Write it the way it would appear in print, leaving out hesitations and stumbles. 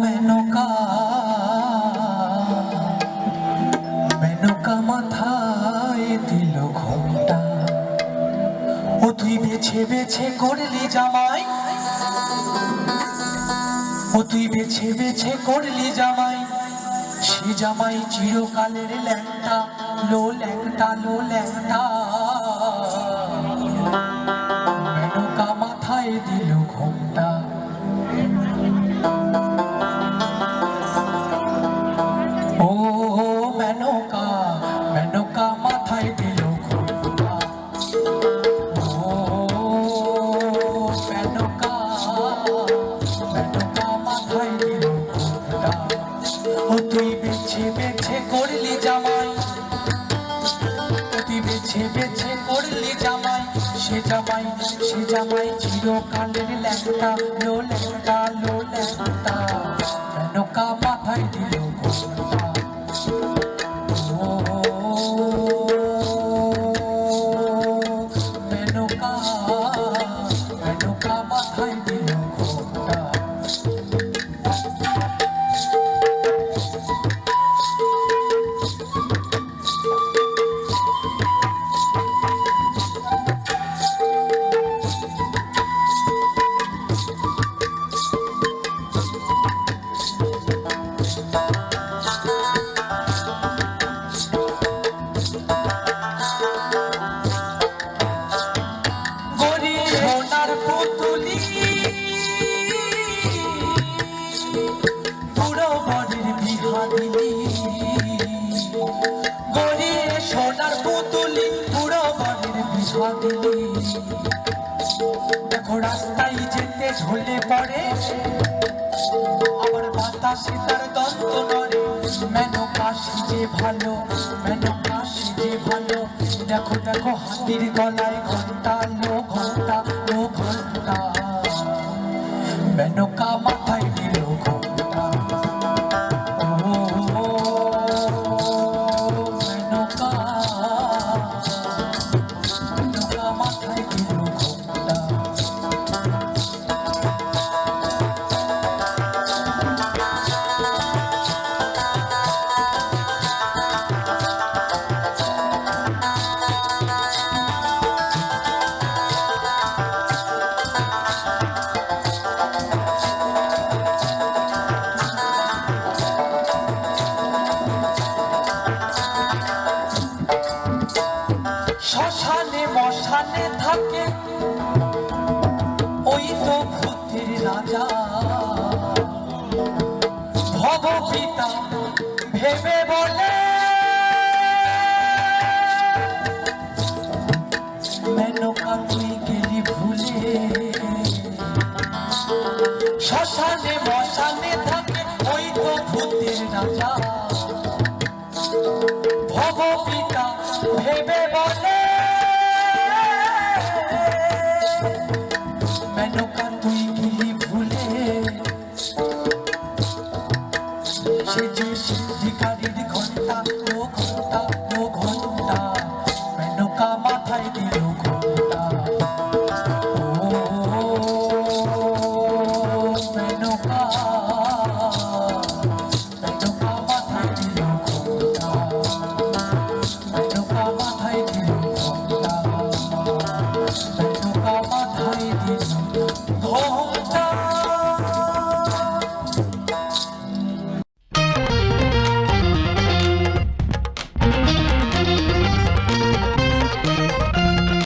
মেনকা মেনকা মাথায় দিল ঘোমটা। ও তুই বেছে বেছে করলি জামাই, ও তুই বেছে বেছে করলি জামাই, সে জামাই চিরকালের ল্যাংটা, লো ল্যাংটা লো ল্যাংটা। মেনকা মাথায় দিল ঘোমটা। ও মেনকা মেনকা মাথায় দিল ঘোমটা। ও মেনকা মেনকা মাথায় দিল ঘোমটা। ও তুই বেছে বেছে করলি জামাই, ও তুই বেছে বেছে করলি জামাই, সে জামাই সে জামাই চিরকালের ল্যাংটা, লো ল্যাংটা লো ল্যাংটা। মেনকা মাথায় দিল ঘোমটা। ও মেনকা মেনকা মাথায় দিল ঘোমটা। সোনার পুতুলি পুরো বরের বিহা দিলি, গরিব সোনার পুতুলি পুরো বরের বিহা দিলি। দেখো রাস্তায় যেতে ঝুলে পড়ে, আবার বাতাসে তার দন্ত নড়ে। মেনকা সেজে ভালো, মেনকা সেজে ভালো। দেখো দেখো হাতির গলায় ঘন্টা, লো ঘন্টা লো ঘন্টা। মেনকা মাথায় দিল ঘোমটা। ও মেনকা মেনকা মাথায় দিল ঘোমটা। শ্মশানে মশানে থাকে ওই তো ভূতের রাজা, ভবপিতা ভেবে বলে মেনকা তুই গেলি ভুলে। শ্মশানে মশানে থাকে ওই তো ভূতের রাজা, ভবপিতা ভেবে বলে মেনকা